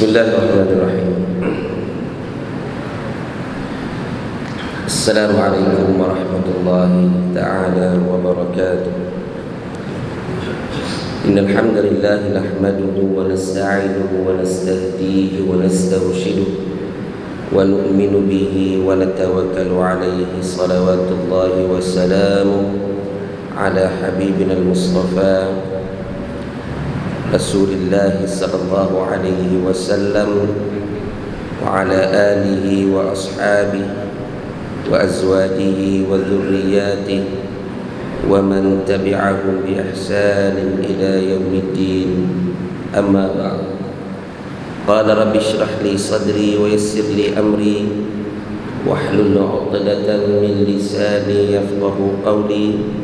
Bismillahirrahmanirrahim. Assalamualaikum warahmatullahi ta'ala wabarakatuh. Innal hamdalillah nahmaduhu wa nasta'inuhu wa nastahdihi wa nastarshiduhu wa nu'minu bihi wa natawakkalu alayhi. Salawatullahi wa salamuhu ala habibina al-mustafa Rasulillah sallallahu alaihi wasallam wa ala alihi wa ashabihi wa azwajihi wa dhurriyyatihi wa man tabi'ahum bi ihsanin ila yaumiddin. Amma ba'd. Qala rabbi shrah li sadri wa yassir li amri wahlul 'uqdatan min lisani yafqahu qawli.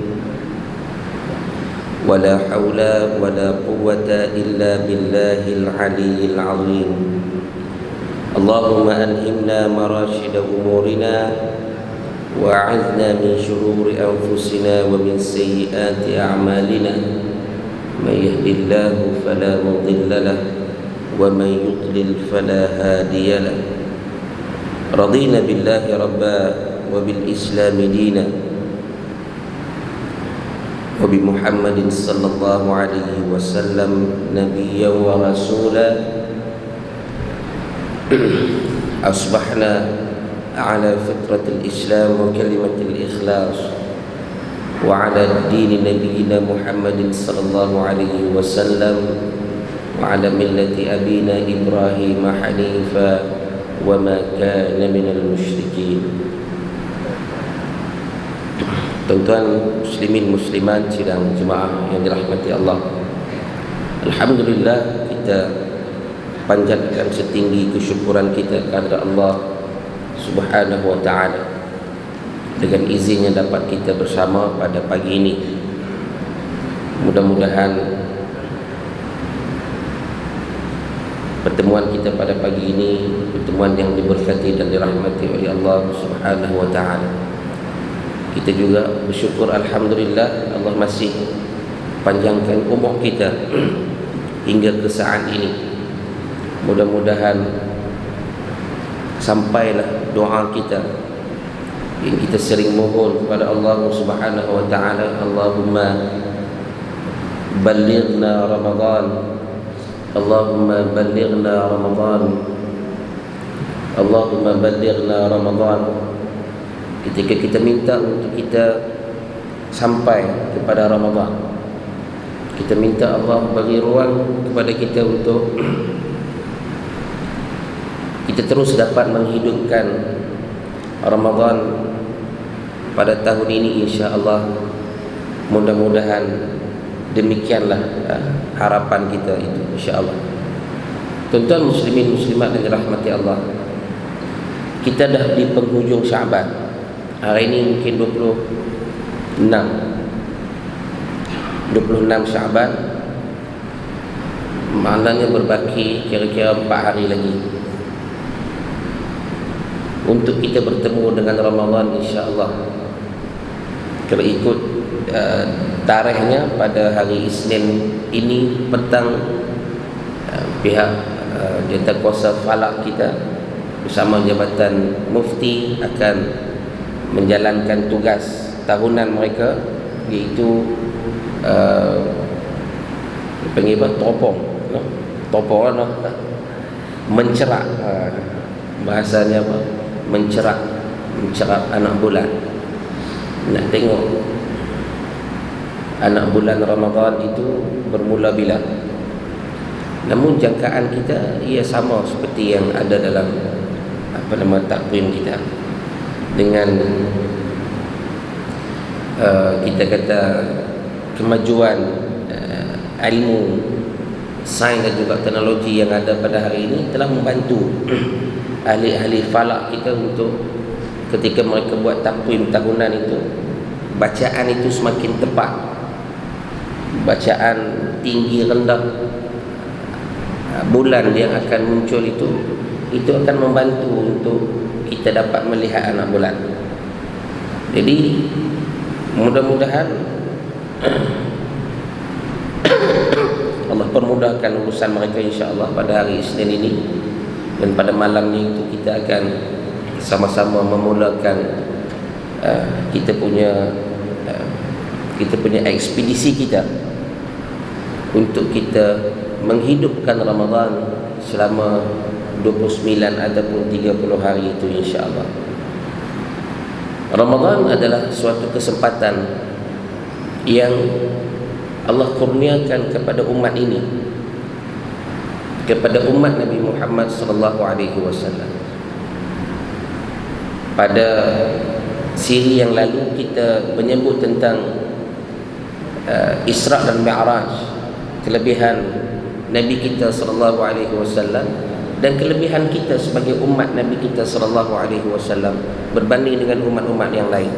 ولا حول ولا قوة إلا بالله العلي العظيم. اللهم ألهمنا مراشد أمورنا وأعذنا من شرور أنفسنا ومن سيئات أعمالنا. من يهد الله فلا مضل له ومن يضلل فلا هادي له. رضينا بالله ربا وبالإسلام دينا وبمحمد صلى الله عليه وسلم نبيا ورسولا. أصبحنا على فطرة الإسلام وكلمة الإخلاص وعلى دين نبينا محمد صلى الله عليه وسلم وعلى ملة أبينا إبراهيم حنيفا وما كان من المشركين. Tuan-tuan muslimin muslimat sidang jemaah yang dirahmati Allah, alhamdulillah kita panjatkan setinggi kesyukuran kita kepada Allah Subhanahu wa taala dengan izinnya dapat kita bersama pada pagi ini. Mudah-mudahan pertemuan kita pada pagi ini pertemuan yang diberkati dan dirahmati oleh Allah Subhanahu wa taala. Kita juga bersyukur alhamdulillah Allah masih panjangkan umur kita hingga ke saat ini. Mudah-mudahan sampailah doa kita yang kita sering mohon kepada Allah Subhanahu wa taala, Allahumma ballighna Ramadan, Allahumma ballighna Ramadan, Allahumma ballighna Ramadan. Ketika kita minta untuk kita sampai kepada Ramadan, kita minta Allah bagi ruang kepada kita untuk kita terus dapat menghidupkan Ramadan pada tahun ini, insya-Allah. Mudah-mudahan demikianlah harapan kita itu, insya-Allah. Tuan-tuan muslimin muslimat yang dirahmati Allah, kita dah di penghujung Syaban. Hari ini mungkin 26 Syaban. Maknanya berbaki kira-kira 4 hari lagi untuk kita bertemu dengan Ramadan, insya-Allah. Kalau ikut tarikhnya pada hari Isnin ini petang, pihak Jawatan Falak kita bersama Jabatan Mufti akan menjalankan tugas tahunan mereka, iaitu panggil apa? Topong mencerak, bahasanya apa? Mencerak anak bulan. Nak tengok anak bulan Ramadan itu bermula bila. Namun jangkaan kita ia sama seperti yang ada dalam takvim kita. Dengan kita kata kemajuan ilmu, sains dan juga teknologi yang ada pada hari ini telah membantu ahli-ahli falak kita untuk ketika mereka buat takvim tahunan itu, bacaan itu semakin tepat. Bacaan tinggi rendah bulan yang akan muncul itu akan membantu untuk kita dapat melihat anak bulan. Jadi mudah-mudahan Allah mempermudahkan urusan mereka insya-Allah pada hari Isnin ini. Dan pada malam ni itu kita akan sama-sama memulakan kita punya ekspedisi kita untuk kita menghidupkan Ramadan selama 29 ataupun 30 hari itu insya-Allah. Ramadan adalah suatu kesempatan yang Allah kurniakan kepada umat ini, kepada umat Nabi Muhammad sallallahu alaihi wasallam. Pada siri yang lalu kita menyebut tentang Isra dan Mi'raj, kelebihan Nabi kita sallallahu alaihi wasallam dan kelebihan kita sebagai umat Nabi kita sallallahu alaihi wasallam berbanding dengan umat-umat yang lain.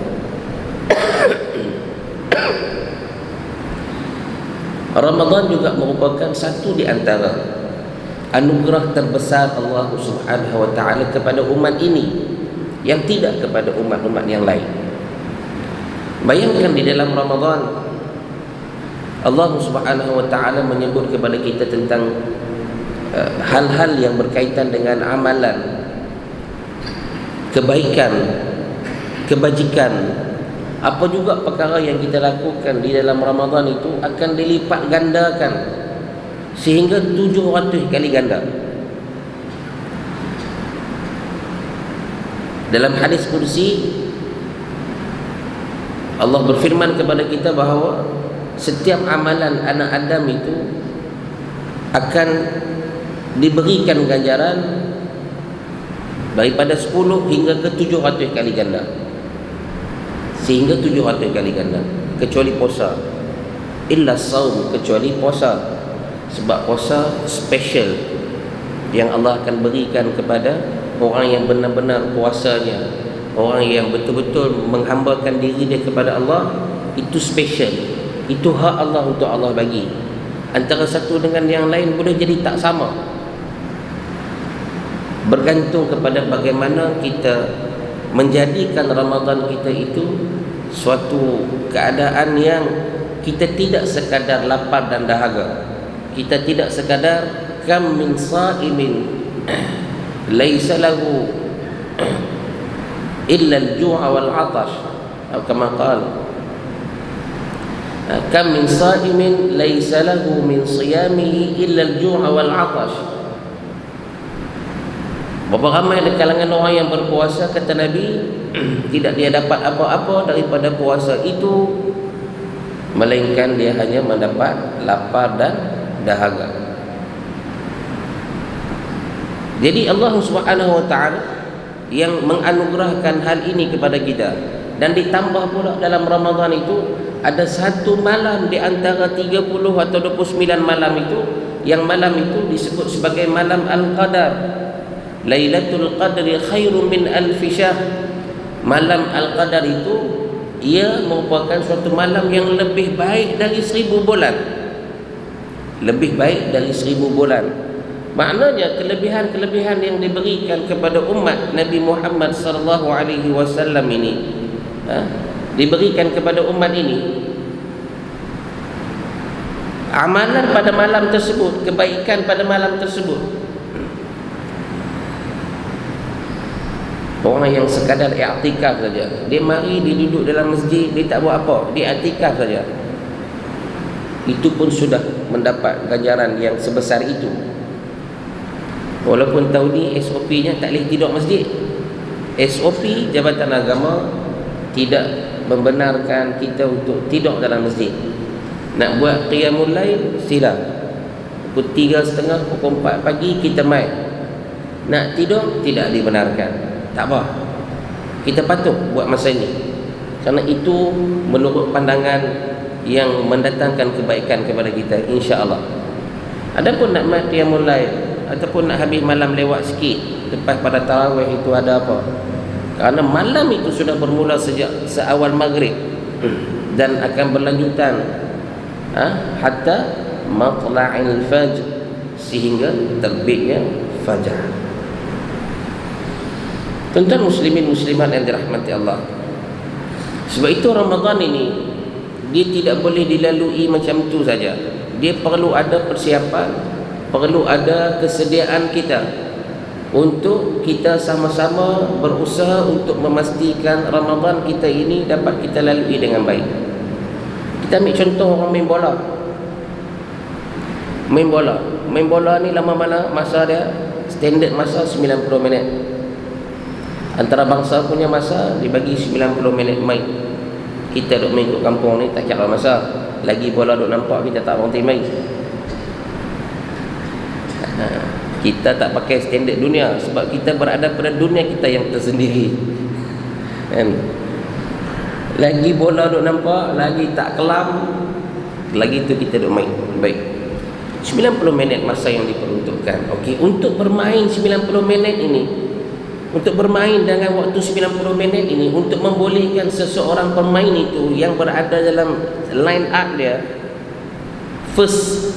Ramadan juga merupakan satu di antara anugerah terbesar Allah Subhanahu wa taala kepada umat ini yang tidak kepada umat-umat yang lain. Bayangkan di dalam Ramadan Allah Subhanahu wa taala menyebut kepada kita tentang hal-hal yang berkaitan dengan amalan, kebaikan, kebajikan. Apa juga perkara yang kita lakukan di dalam Ramadan itu akan dilipat gandakan sehingga 700 kali ganda. Dalam hadis kursi Allah berfirman kepada kita bahawa setiap amalan anak Adam itu akan diberikan ganjaran daripada 10 hingga ke 700 kali ganda, sehingga 700 kali ganda, kecuali puasa. Illa saum, kecuali puasa, sebab puasa special yang Allah akan berikan kepada orang yang benar-benar puasanya, orang yang betul-betul menghambakan diri dia kepada Allah. Itu special, itu hak Allah untuk Allah bagi. Antara satu dengan yang lain boleh jadi tak sama, bergantung kepada bagaimana kita menjadikan Ramadan kita itu suatu keadaan yang kita tidak sekadar lapar dan dahaga. Kita tidak sekadar kam min sa'imin laisa lahu illa al-ju'a wal 'atash, atau kama qala kam min sa'imin laisa lahu min siyamihi illa al-ju'a wal 'atash. Berapa ramai di kalangan orang yang berpuasa, kata Nabi, tidak dia dapat apa-apa daripada puasa itu melainkan dia hanya mendapat lapar dan dahaga. Jadi Allah Subhanahu wa taala yang menganugerahkan hal ini kepada kita, dan ditambah pula dalam Ramadan itu ada satu malam di antara 30 atau 29 malam itu, yang malam itu disebut sebagai malam Al-Qadar. Lailatul Qadri khairun min alfi syahr. Malam Al-Qadar itu ia merupakan suatu malam yang lebih baik dari 1000 bulan. Lebih baik dari 1000 bulan. Maknanya kelebihan-kelebihan yang diberikan kepada umat Nabi Muhammad sallallahu alaihi wasallam ini diberikan kepada umat ini. Amalan pada malam tersebut, kebaikan pada malam tersebut. Orang yang sekadar i'tikaf saja, dia mari, dia duduk dalam masjid, dia tak buat apa, dia i'tikaf saja, itu pun sudah mendapat ganjaran yang sebesar itu. Walaupun tahun ni SOP-nya tak boleh tidur masjid. SOP Jabatan Agama tidak membenarkan kita untuk tidur dalam masjid. Nak buat qiyamul lail, sila. Pukul 3.30, pukul 4 pagi kita main. Nak tidur, tidak dibenarkan. Tak apa, kita patut buat masa ini, kerana itu menurut pandangan yang mendatangkan kebaikan kepada kita, insya-Allah. Adapun nak mati qiyamul lail ataupun nak habis malam lewat sikit lepas pada tarawih, itu ada apa? Kerana malam itu sudah bermula sejak seawal maghrib dan akan berlanjutan hatta matla'il fajr, sehingga terbitnya fajar. Tuan-tuan muslimin muslimat yang dirahmati Allah, sebab itu Ramadan ini dia tidak boleh dilalui macam tu saja. Dia perlu ada persiapan, perlu ada kesediaan kita untuk kita sama-sama berusaha untuk memastikan Ramadan kita ini dapat kita lalui dengan baik. Kita ambil contoh orang main bola. Main bola ni lama mana masa dia? Standard masa 90 minit. Antarabangsa punya masa dibagi 90 minit main. Kita duk main kat kampung ni tak kira masa. Lagi bola duk nampak kita tak berhenti main. Kita tak pakai standard dunia sebab kita berada pada dunia kita yang tersendiri. Kan? Lagi bola duk nampak, lagi tak kelam, lagi tu kita duk main. Baik. 90 minit masa yang diperuntukkan. Okey, untuk bermain 90 minit ini, untuk bermain dengan waktu 90 minit ini, untuk membolehkan seseorang pemain itu yang berada dalam line up dia, first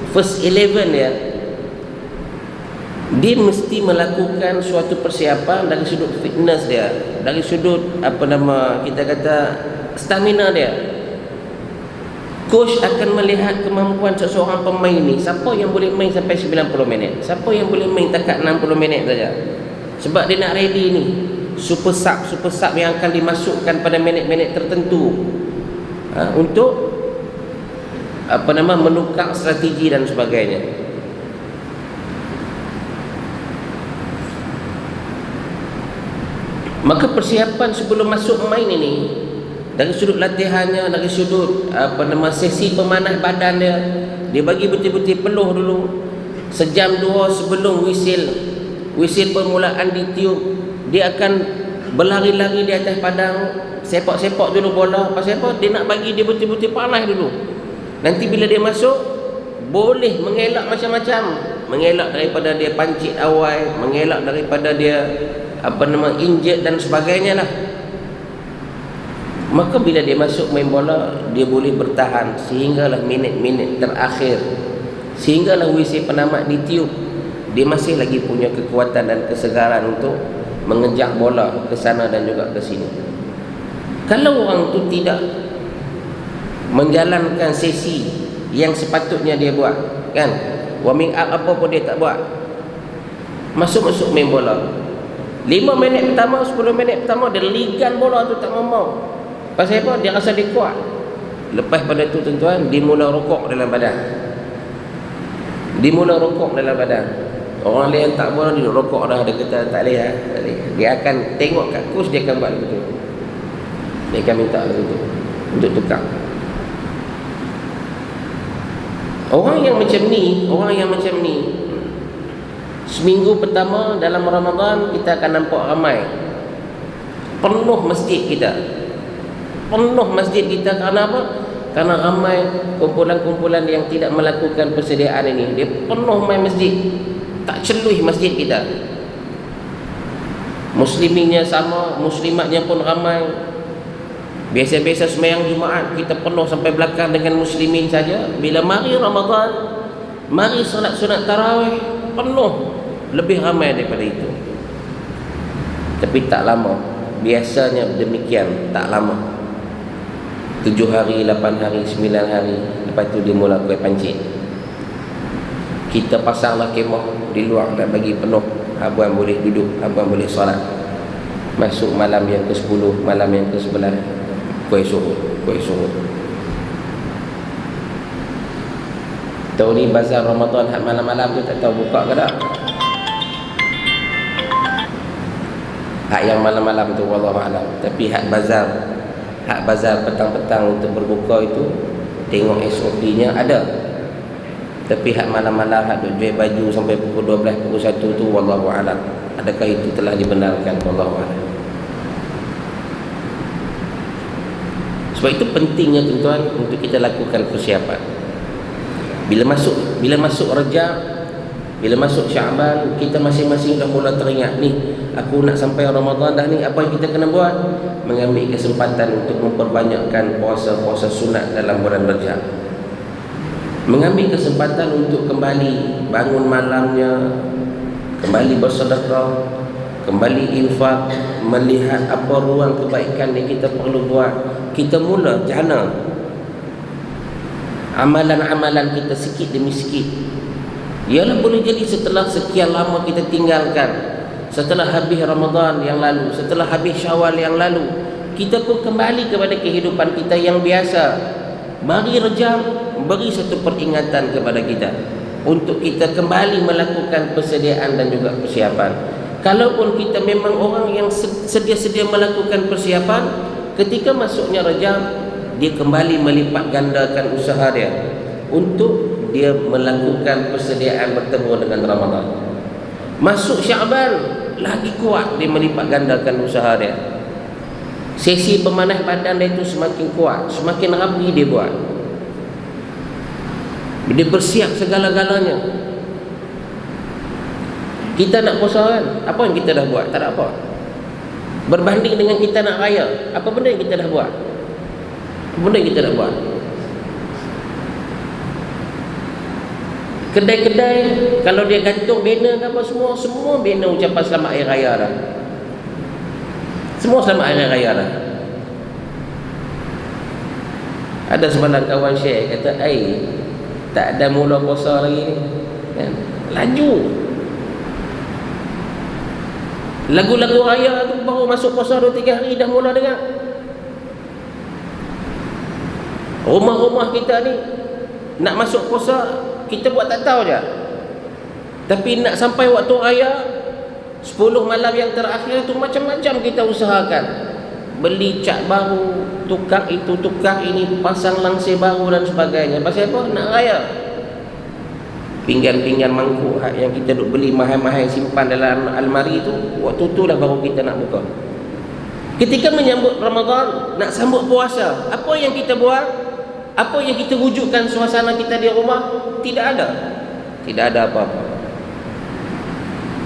11 dia mesti melakukan suatu persiapan dari sudut fitness dia, dari sudut kita kata stamina dia. Coach akan melihat kemampuan seseorang pemain ni, siapa yang boleh main sampai 90 minit, siapa yang boleh main takat 60 minit saja. Sebab dia nak ready ni super sub yang akan dimasukkan pada minit-minit tertentu, untuk menukar strategi dan sebagainya. Maka persiapan sebelum masuk main ini, dari sudut latihannya, dari sudut sesi pemanah badan dia, dia bagi betul-betul peluh dulu. Sejam dua sebelum whistle permulaan ditiup, dia akan berlari-lari di atas padang, sepak-sepak dulu bola. Pasal apa? Dia nak bagi dia betul-betul panas dulu. Nanti bila dia masuk, boleh mengelak macam-macam. Mengelak daripada dia pancit awal, mengelak daripada dia injet dan sebagainya lah. Maka bila dia masuk main bola, dia boleh bertahan sehinggalah minit-minit terakhir, sehinggalah whistle penamat ditiup. Dia masih lagi punya kekuatan dan kesegaran untuk mengejar bola ke sana dan juga ke sini. Kalau orang tu tidak menjalankan sesi yang sepatutnya dia buat, kan, warming up apa pun dia tak buat, masuk main bola 5 minit pertama, 10 minit pertama dia ligan bola tu tak mau. Pasal apa? Dia rasa dia kuat. Lepas pada tu tuan-tuan, dia mula rokok dalam badan. Orang lain tak boleh dia rokok dah. Dia kata tak boleh, tak boleh. Dia akan tengok kat coach, dia akan buat begitu. Dia akan minta begitu untuk tukar. Orang yang macam ni seminggu pertama dalam Ramadan kita akan nampak ramai, penuh masjid kita. Kerana apa? Karena ramai kumpulan-kumpulan yang tidak melakukan persediaan ini. Dia penuh main masjid, tak celuih masjid kita. Musliminnya sama, muslimatnya pun ramai. Biasa-biasa sembahyang Jumaat kita penuh sampai belakang dengan muslimin saja. Bila mari Ramadan, mari solat sunat tarawih, penuh, lebih ramai daripada itu. Tapi tak lama, biasanya demikian, tak lama. 7 hari, 8 hari, 9 hari, lepas tu dia mula kuih pancit. Kita pasanglah kemah di luar dan bagi penuh. Abuan boleh duduk, abuan boleh solat. Masuk malam yang ke-10, malam yang ke-11, kuih surut. Tahun ni bazar Ramadan hak malam-malam tu tak tahu buka ke tak? Hak yang malam-malam tu wallahualam. Tapi hak bazar petang-petang untuk berbuka itu, tengok SOP-nya ada. Tapi hak malam-malam, hak duk jual baju sampai pukul 12, pukul 1 tu wallahualam. Adakah itu telah dibenarkan? Wallahualam. Sebab itu pentingnya tuan-tuan untuk kita lakukan persiapan. Bila masuk Rajab, bila masuk Syaban, kita masing-masing dah mula teringat, ni aku nak sampai Ramadan dah ni, apa yang kita kena buat? Mengambil kesempatan untuk memperbanyakkan puasa-puasa sunat dalam bulan Rajab. Mengambil kesempatan untuk kembali bangun malamnya, kembali bersedekah, kembali infak, melihat apa ruang kebaikan yang kita perlu buat. Kita mula jana amalan-amalan kita sikit demi sikit. Ialah boleh jadi setelah sekian lama kita tinggalkan, setelah habis Ramadan yang lalu, setelah habis Syawal yang lalu, kita pun kembali kepada kehidupan kita yang biasa. Mari Rejab beri satu peringatan kepada kita untuk kita kembali melakukan persediaan dan juga persiapan. Kalaupun kita memang orang yang sedia-sedia melakukan persiapan, ketika masuknya Rejab, dia kembali melipat gandakan usaha dia untuk dia melakukan persediaan bertemu dengan Ramadan. Masuk Syaban, lagi kuat dia melipat gandakan usaha dia. Sesi pemanah badan dia itu semakin kuat, semakin rapi dia buat. Dia bersiap segala-galanya. Kita nak puasa kan, apa yang kita dah buat? Tak ada apa. Berbanding dengan kita nak raya, apa benda yang kita dah buat? Apa benda yang kita dah buat? Kedai-kedai, kalau dia gantung banner ke apa semua banner ucapan selamat hari raya dah. Semua selamat hari raya dah. Ada sebalang kawan share, kata, tak ada mula puasa lagi ni kan? Laju. Lagu-lagu raya tu baru masuk puasa 2-3 hari dah mula dengar. Rumah-rumah kita ni nak masuk puasa, kita buat tak tahu je. Tapi nak sampai waktu raya 10 malam yang terakhir tu macam-macam kita usahakan. Beli cat baru, tukar itu, tukar ini, pasang langsir baru dan sebagainya. Pasal apa? Nak raya. Pinggan-pinggan mangkuk yang kita duk beli mahal-mahal simpan dalam almari tu, waktu tu lah baru kita nak buka. Ketika menyambut Ramadan, nak sambut puasa, apa yang kita buat? Apa yang kita wujudkan suasana kita di rumah? Tidak ada. Tidak ada apa-apa.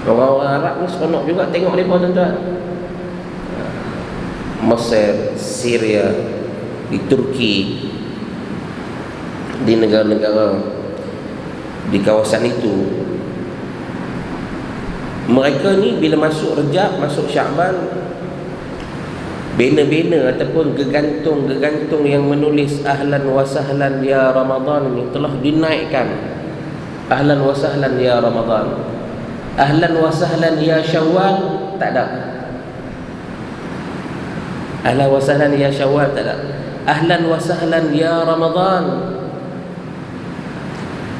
Orang-orang Arab ni seronok juga tengok mereka, tuan-tuan. Mesir, Syria, di Turki, di negara-negara di kawasan itu, mereka ni bila masuk Rejab, masuk Syaban, banner-banner ataupun gegantung-gegantung yang menulis ahlan wa sahlan ya Ramadan ini telah dinaikkan. Ahlan wa sahlan ya Ramadan, ahlan wa sahlan ya Syawal, tak ada. Ahlan wa sahlan ya Syawal, tak ada. Ahlan wa sahlan ya Ramadan.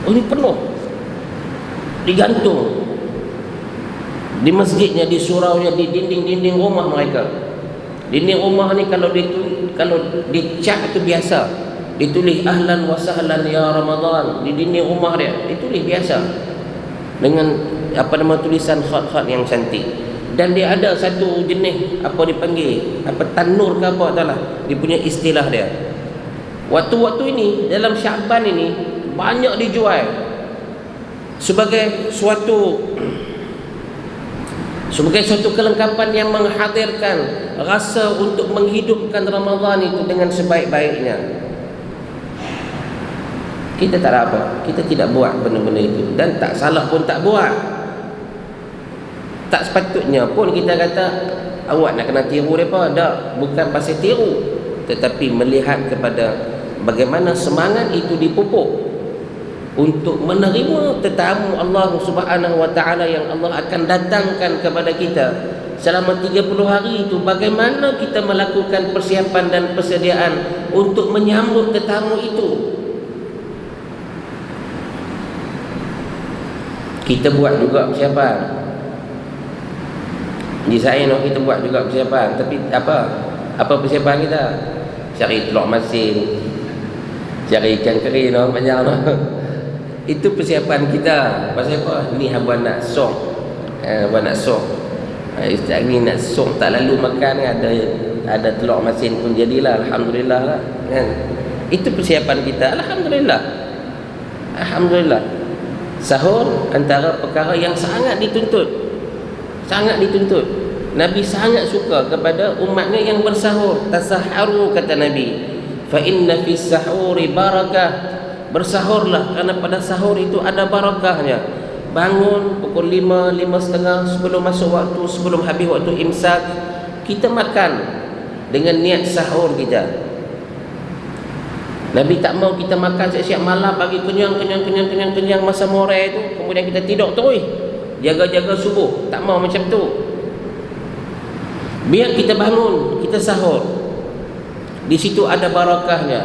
Oh, ini penuh digantung di masjidnya, di suraunya, di dinding-dinding rumah mereka. Dinding rumah ni kalau dicat tu biasa, ditulis ahlan wa sahlan ya Ramadan di dinding rumah dia, ditulis biasa dengan apa nama tulisan khat-khat yang cantik. Dan dia ada satu jenis apa dipanggil, apa tanur ke apa taklah, dia punya istilah dia. Waktu-waktu ini dalam Syaban ini banyak dijual sebagai suatu kelengkapan yang menghadirkan rasa untuk menghidupkan Ramadan itu dengan sebaik-baiknya. Kita tak ada apa, kita tidak buat benda-benda itu, dan tak salah pun tak buat. Tak sepatutnya pun kita kata awak nak kena tiru mereka. Tak, bukan pasal tiru, tetapi melihat kepada bagaimana semangat itu dipupuk untuk menerima tetamu Allah Subhanahu wa taala yang Allah akan datangkan kepada kita selama 30 hari itu. Bagaimana kita melakukan persiapan dan persediaan untuk menyambut tetamu itu. Kita buat juga persiapan. Di saya kita buat juga persiapan, tapi apa persiapan kita? Cari telur masin, cari ikan kering banyak lah. Itu persiapan kita. Pasal apa? Ni abang nak sok. Abang nak sok. Ustaz ni nak sok tak lalu makan, ada telur masin pun jadilah, alhamdulillah lah kan. Itu persiapan kita, alhamdulillah. Alhamdulillah. Sahur antara perkara yang sangat dituntut. Sangat dituntut. Nabi sangat suka kepada umatnya yang bersahur. Tasahharu kata Nabi. Fa inna fis sahuri barakah. Bersahurlah kerana pada sahur itu ada barakahnya. Bangun pukul 5, 5.30 sebelum masuk waktu, sebelum habis waktu imsak, kita makan dengan niat sahur kita. Nabi tak mau kita makan siap-siap malam, bagi kenyang masa more tu, kemudian kita tidur terus jaga-jaga subuh. Tak mau macam tu. Biar kita bangun, kita sahur, di situ ada barakahnya.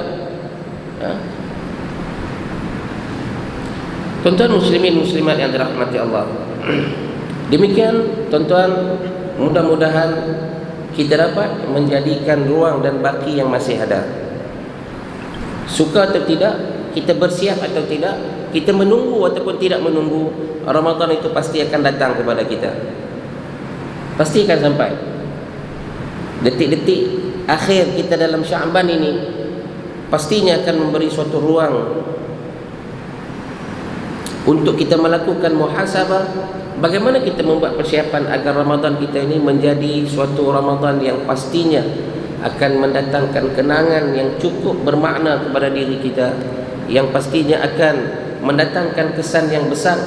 Tuan-tuan muslimin muslimat yang dirahmati Allah, demikian tuan-tuan, mudah-mudahan kita dapat menjadikan ruang dan baki yang masih ada. Suka atau tidak, kita bersiap atau tidak, kita menunggu ataupun tidak menunggu, Ramadan itu pasti akan datang kepada kita. Pasti akan sampai. Detik-detik akhir kita dalam Sya'ban ini pastinya akan memberi suatu ruang untuk kita melakukan muhasabah, bagaimana kita membuat persiapan agar Ramadan kita ini menjadi suatu Ramadan yang pastinya akan mendatangkan kenangan yang cukup bermakna kepada diri kita, yang pastinya akan mendatangkan kesan yang besar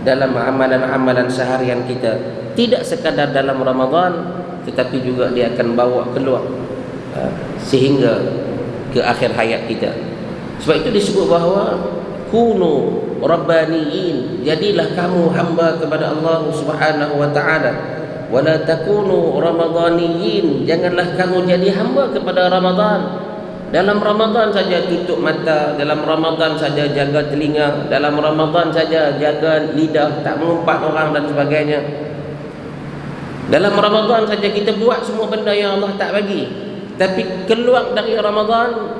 dalam amalan-amalan seharian kita, tidak sekadar dalam Ramadan, tetapi juga dia akan bawa keluar sehingga ke akhir hayat kita. Sebab itu disebut bahawa kunu rabbaniyin, jadilah kamu hamba kepada Allah Subhanahu wa taala. Wala takunu ramadhaniyin, janganlah kamu jadi hamba kepada Ramadan. Dalam Ramadan saja tutup mata, dalam Ramadan saja jaga telinga, dalam Ramadan saja jaga lidah, tak mengumpat orang dan sebagainya. Dalam Ramadan saja kita buat semua benda yang Allah tak bagi. Tapi keluar dari Ramadan,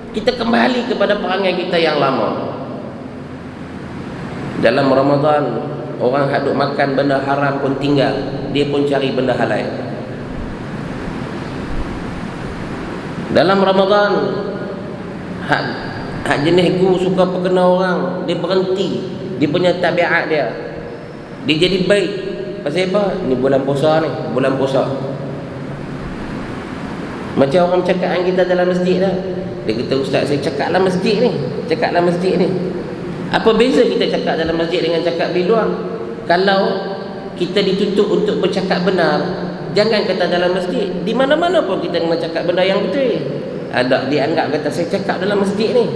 kita kembali kepada perangai kita yang lama. Dalam Ramadan, orang hadut makan benda haram pun tinggal, dia pun cari benda halal. Dalam Ramadan, hak jenis guru suka perkena orang, dia berhenti, dia punya tabiat dia jadi baik. Pasal apa? Ni bulan puasa ni, bulan puasa. Macam orang cakap dengan kita dalam masjid dah. Dia kata, ustaz saya cakaplah masjid ni, cakaplah masjid ni. Apa beza kita cakap dalam masjid dengan cakap di luar? Kalau kita ditutup untuk bercakap benar, jangan kata dalam masjid, di mana-mana pun kita kena cakap benda yang betul. Ada dianggap kata saya cakap dalam masjid ni,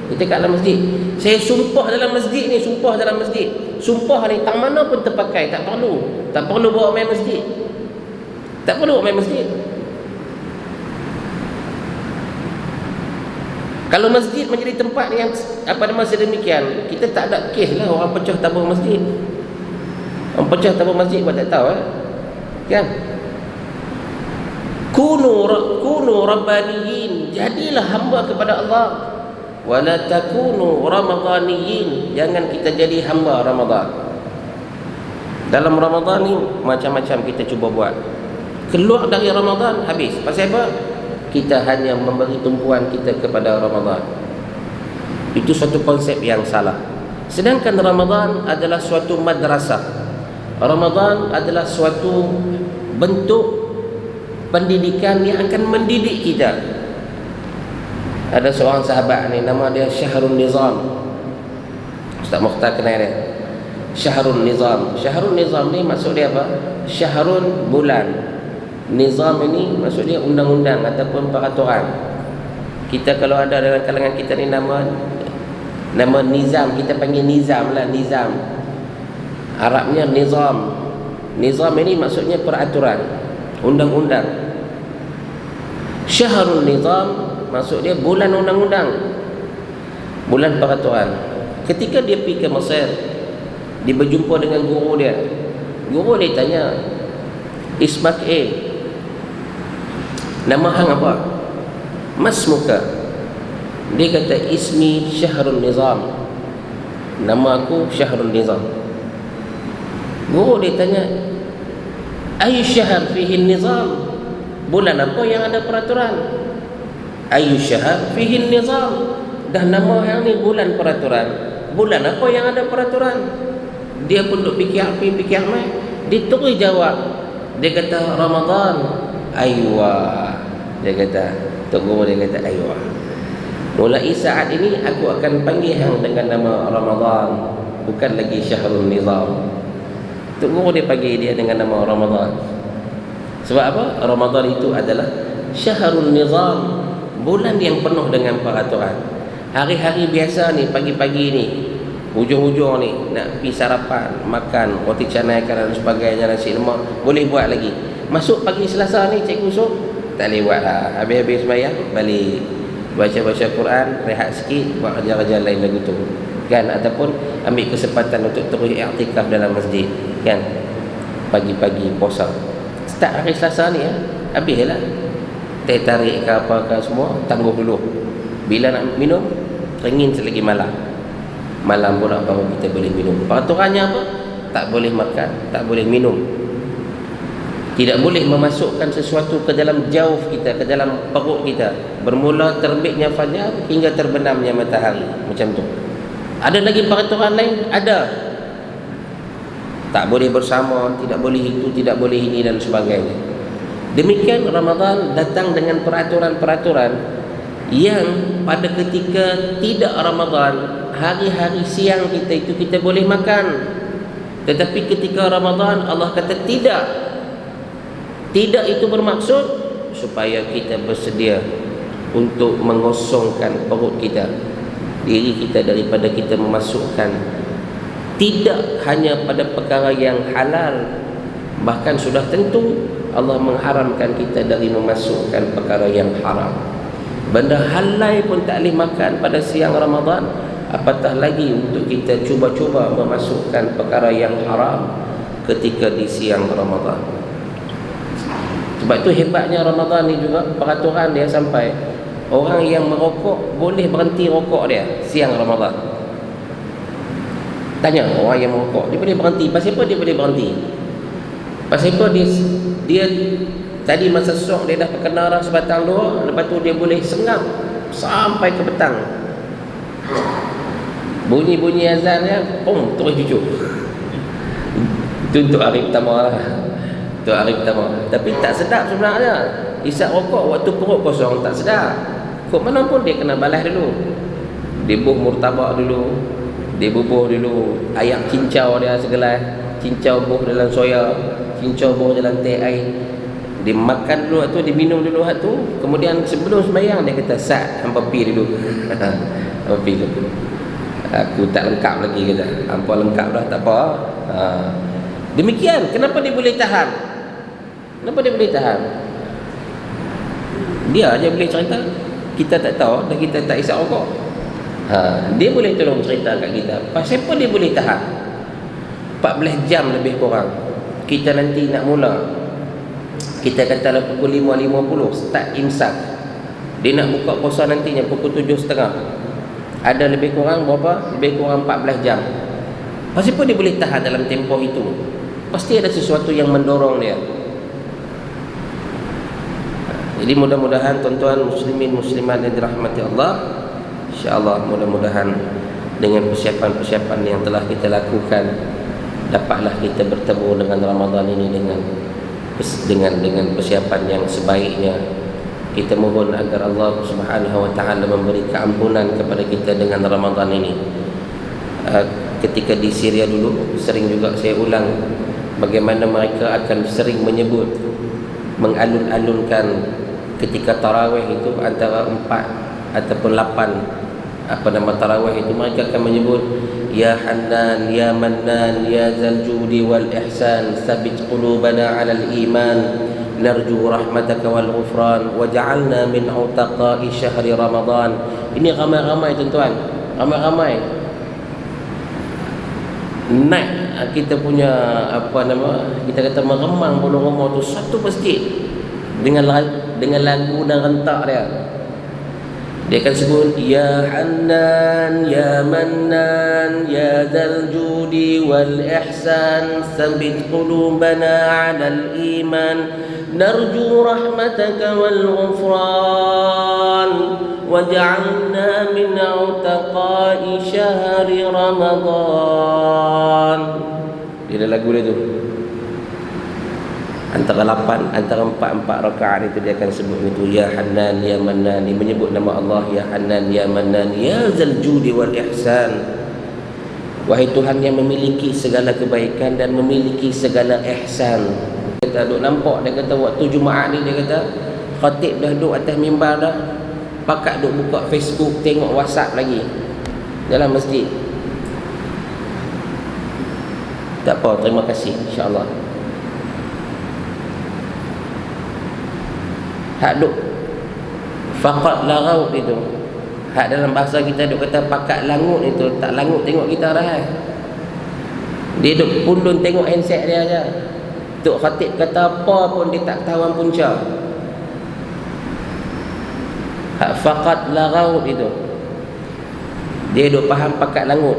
kita cakap dalam masjid, saya sumpah dalam masjid ni, sumpah dalam masjid. Sumpah ni tak mana pun terpakai, tak perlu bawa main masjid, tak perlu bawa main masjid. Kalau masjid menjadi tempat yang pada masa demikian, kita tak ada kes lah orang pecah tabur masjid. Orang pecah tabur masjid buat tak tahu kan? Kunu rabbaniyin, jadilah hamba kepada Allah. Wala takunu ramadhaniyin, jangan kita jadi hamba Ramadan. Dalam Ramadan ni macam-macam kita cuba buat. Keluar dari Ramadan habis. Pasal apa? Kita hanya memberi tumpuan kita kepada Ramadan. Itu suatu konsep yang salah. Sedangkan Ramadan adalah suatu madrasah. Ramadan adalah suatu bentuk pendidikan yang akan mendidik kita. Ada seorang sahabat ni, nama dia Syahrul Nizam. Ustaz Mukhtar kenal dia. Syahrul Nizam. Syahrul Nizam ni maksud dia apa? Syahrul bulan. Nizam ini maksud dia undang-undang ataupun peraturan. Kita kalau ada dalam kalangan kita ni nama nizam, kita panggil nizam lah, nizam. Arabnya nizam. Nizam ini maksudnya peraturan, undang-undang. Syahrul Nizam maksud dia bulan undang-undang, bulan peraturan. Ketika dia pergi ke Mesir, dia berjumpa dengan guru dia. Guru dia tanya, Ismak nama hang apa? Mas muka. Dia kata, ismi Syahrul Nizam, nama aku Syahrul Nizam. Guru dia tanya, ayu syahr fihi nizam, bulan apa yang ada peraturan? Ayu syahr fihi nizam, dah nama yang ni bulan peraturan, bulan apa yang ada peraturan? Dia pun duk fikir mai, dia terus jawab. Dia kata Ramadan. Aywa, dia kata, Tok Guru dia kata aywa, mulai saat ini aku akan panggil hang dengan nama Ramadan, bukan lagi Syahrul Nizam. Tok Guru dia panggil dia dengan nama Ramadan. Sebab apa? Ramadan itu adalah Syahrul Nizam, bulan yang penuh dengan peraturan. Hari-hari biasa ni, pagi-pagi ni, hujung-hujung ni nak pergi sarapan, makan roti canai dan sebagainya, nasi lemak, boleh buat lagi. Masuk pagi Selasa ni cikgu suruh, tak boleh buat lah. Habis-habis sembahyang balik, baca-baca Quran, rehat sikit, buat kerja-kerja lain lagu tu kan, ataupun ambil kesempatan untuk terus i'tikaf dalam masjid kan. Pagi-pagi puasa, start hari Selasa ni habislah teh tarik ke apa ke semua, tangguh dulu. Bila nak minum, ringin selagi malam pula baru kita boleh minum. Peraturannya apa? Tak boleh makan, tak boleh minum, tidak boleh memasukkan sesuatu ke dalam jauf kita, ke dalam perut kita, bermula terbitnya fajar hingga terbenamnya matahari, macam tu. Ada lagi peraturan lain? Ada. Tak boleh bersama, tidak boleh itu, tidak boleh ini dan sebagainya. Demikian Ramadan datang dengan peraturan-peraturan yang pada ketika tidak Ramadan, hari-hari siang kita itu kita boleh makan. Tetapi ketika Ramadan Allah kata tidak. Tidak itu bermaksud supaya kita bersedia untuk mengosongkan perut kita, diri kita, daripada kita memasukkan tidak hanya pada perkara yang halal, bahkan sudah tentu Allah mengharamkan kita dari memasukkan perkara yang haram. Benda halal pun tak boleh makan pada siang Ramadan, apatah lagi untuk kita cuba-cuba memasukkan perkara yang haram ketika di siang Ramadan. Sebab itu hebatnya Ramadan ni juga, peraturan dia sampai orang yang merokok boleh berhenti rokok dia siang Ramadan. Tanya orang yang merokok, dia boleh berhenti. Pasal apa dia boleh berhenti? Pasal apa dia tadi masa syok dia dah terkena dah sebatang dua, lepas tu dia boleh sengap sampai ke petang. Bunyi-bunyi azan dia, terus jujur. Itu untuk hari pertama lah. Untuk hari pertama. Tapi tak sedap sebenarnya. Isap rokok waktu perut kosong tak sedap. Kok mana pun dia kena balas dulu. Dia buh murtabak dulu, dia bubuh dulu ayam cincau dia segelas, cincau buh dalam soya, cincau buh dalam teh air. Dia makan dulu tu, dia minum dulu tu. Kemudian sebelum sembahyang dia kata, "Sat, hampa pi dulu." Hampa pi dulu. Aku tak lengkap lagi kata. Hampa lengkap dah, tak apa. Demikian, kenapa dia boleh tahan? Kenapa dia boleh tahan? Dia aja boleh cerita. Kita tak tahu dan kita tak isap rokok. Dia boleh tolong cerita kat kita. Pasal apa dia boleh tahan? 14 jam lebih kurang. Kita nanti nak mula, kita katalah pukul 5.50 start imsak. Dia nak buka puasa nantinya pukul 7.30. Ada lebih kurang berapa? Lebih kurang 14 jam. Pasal apa dia boleh tahan dalam tempoh itu? Pasti ada sesuatu yang mendorong dia. Jadi mudah-mudahan tuan-tuan muslimin muslimat yang dirahmati Allah, insya-Allah mudah-mudahan dengan persiapan-persiapan yang telah kita lakukan, dapatlah kita bertemu dengan Ramadan ini dengan persiapan yang sebaiknya. Kita mohon agar Allah Subhanahu wa taala memberi keampunan kepada kita dengan Ramadan ini. Ketika di Syria dulu, sering juga saya ulang bagaimana mereka akan sering menyebut, mengalun-alunkan ketika tarawih itu antara 4 ataupun 8 tarawih itu, mereka akan menyebut, "Ya Hannan, Ya Mannan, Ya Zal Judi wal Ihsan, Sabit qulubana 'alal iman, narju rahmataka wal ghufran, waj'alna min utaqa'i syahri Ramadan." Ini ramai-ramai tuan-tuan, ramai-ramai naik kita punya kita kata meremang bulu rumah tu satu masjid dengan lagu dan rentak dia. Dia akan sebut, "Ya Hannan, Ya Mannan, Ya Dzal Judi wal Ihsan, Tsabbit qulubana 'alal iman, narju rahmataka wal ghufran, waj'alna min 'utaqa'i syahri Ramadan." Dia ada lagu dia tu. Antara 4 rakaat itu dia akan sebut itu, "Ya Hannan, Ya Mannan." Dia menyebut nama Allah, "Ya Hannan, Ya Mannan, Ya Zal Judi wal Ihsan." Wahai Tuhan yang memiliki segala kebaikan dan memiliki segala ihsan. Kita duk nampak, dia kata waktu Jumaat ni, dia kata khatib dah duduk atas mimbar dah, pakat duk buka Facebook, tengok WhatsApp lagi dalam masjid. Tak apa, terima kasih, insya-Allah. Hak duk faqat larau itu, hak dalam bahasa kita duk kata pakat langut itu, tak langut tengok kita dah. Dia duk pundun tengok handset dia aja. Tok khatib kata apa pun dia tak tawan punca. Hak faqat larau itu, dia duk faham pakat langut.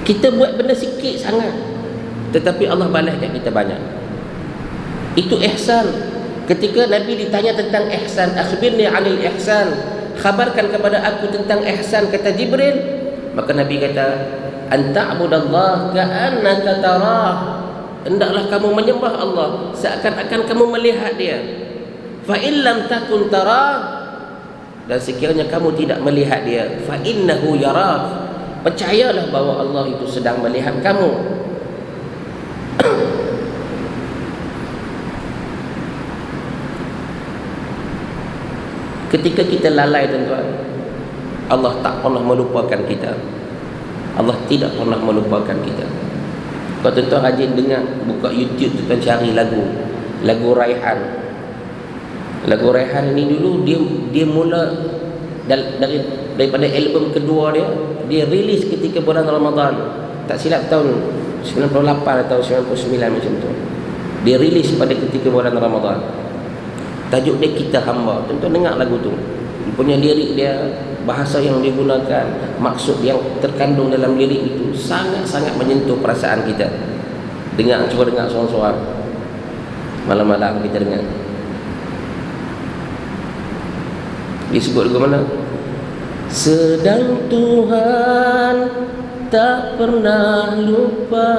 Kita buat benda sikit sangat, tetapi Allah balas kat kita banyak. Itu ihsan. Ketika Nabi ditanya tentang ihsan, akhbirni 'anil ihsan, khabarkan kepada aku tentang ihsan, kata Jibril. Maka Nabi kata, anta'budallah ka'annaka tarah, hendaklah kamu menyembah Allah seakan-akan kamu melihat dia. Fa in lam takun tarah, dan sekiranya kamu tidak melihat dia, fa innahu yarak, percayalah bahawa Allah itu sedang melihat kamu. Ketika kita lalai, tuan-tuan, Allah tak pernah melupakan kita. Allah tidak pernah melupakan kita. Kalau tuan-tuan rajin dengar, buka YouTube, tuan-tuan cari lagu Raihan. Lagu Raihan ni dulu dia mula daripada album kedua dia rilis ketika bulan Ramadan. Tak silap tahun 98 atau 99 macam tu. Dia rilis pada ketika bulan Ramadan. Tajuk dia Kita Hamba. Tuan-tuan dengar lagu tu. Punya lirik dia, bahasa yang digunakan, maksud yang terkandung dalam lirik itu sangat-sangat menyentuh perasaan kita. Dengar, cuba dengar seorang-seorang. Malam-malam kita dengar. Disebut lagu mana? Sedang Tuhan tak pernah lupa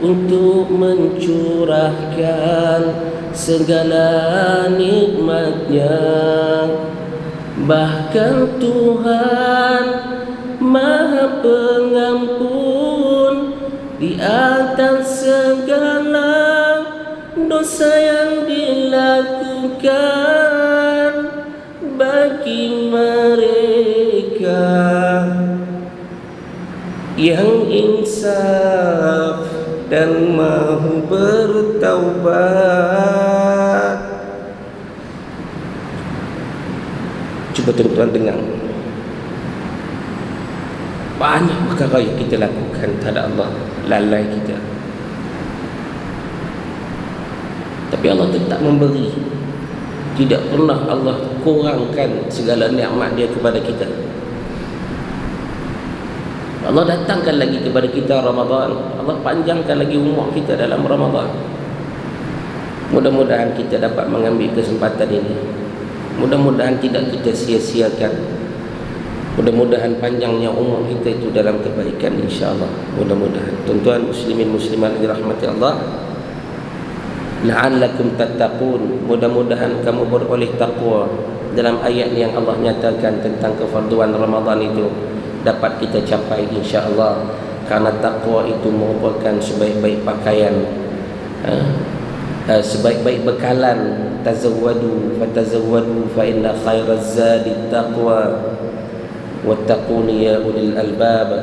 untuk mencurahkan segala nikmatnya. Bahkan Tuhan Maha Pengampun di atas segala dosa yang dilakukan bagi mereka yang insaf dan mahu bertaubat. Cuba tuan-tuan dengar. Banyak perkara yang kita lakukan terhadap Allah, lalai kita. Tapi Allah tetap memberi. Tidak pernah Allah kurangkan segala nikmat dia kepada kita. Allah datangkan lagi kepada kita Ramadan. Allah panjangkan lagi umur kita dalam Ramadan. Mudah-mudahan kita dapat mengambil kesempatan ini. Mudah-mudahan tidak kita sia-siakan. Mudah-mudahan panjangnya umur kita itu dalam kebaikan, insya-Allah. Mudah-mudahan. Tuan-tuan muslimin muslimat dirahmati Allah, la'allakum tattaqun, mudah-mudahan kamu beroleh takwa. Dalam ayat yang Allah nyatakan tentang kefarduan Ramadan itu dapat kita capai, insya-Allah. Karena takwa itu merupakan sebaik-baik pakaian, sebaik-baik bekalan. Tazawwadu fatazawwadu fa inna khairaz zadi taqwa wattaquni ya ulil albab.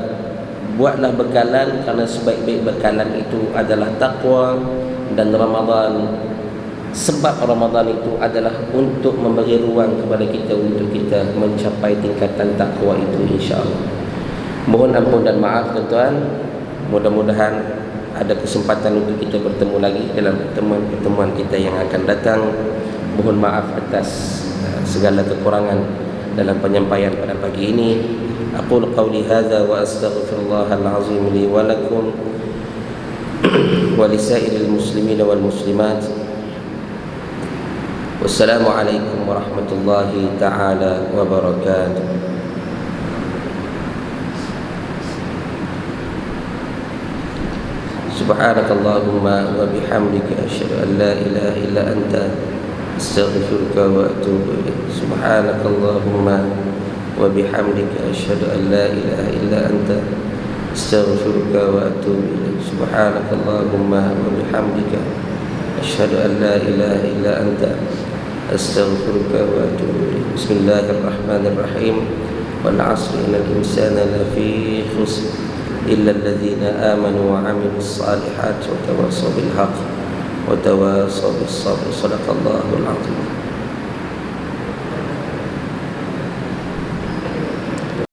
Buatlah bekalan, kerana sebaik-baik bekalan itu adalah takwa. Dan Ramadan, sebab Ramadan itu adalah untuk memberi ruang kepada kita untuk kita mencapai tingkatan takwa itu, insya-Allah. Mohon ampun dan maaf, tuan-tuan. Mudah-mudahan ada kesempatan untuk kita bertemu lagi dalam pertemuan-pertemuan kita yang akan datang. Mohon maaf atas segala kekurangan dalam penyampaian pada pagi ini. Aqulu qawli hadza wa astaghfirullahal azim li wa lakum wa lisairil muslimin wal muslimat. Wassalamualaikum warahmatullahi taala wabarakatuh. Subhanakallahumma wa bihamdika asyhadu an la ilaha illa anta astaghfiruka wa atubu ilaik. Subhanakallahumma wa bihamdika asyhadu an la ilaha illa anta astaghfiruka wa atubu ilaik. Subhanakallahumma wa bihamdika أشهد أن لا إله إلا أنت أستغفرك وأتوب إليك. بسم الله الرحمن الرحيم. والعصر إن الإنسان لفي خسر إلا الذين آمنوا وعملوا الصالحات وتواصوا بالحق وتواصوا بالصبر. صدق الله العظيم.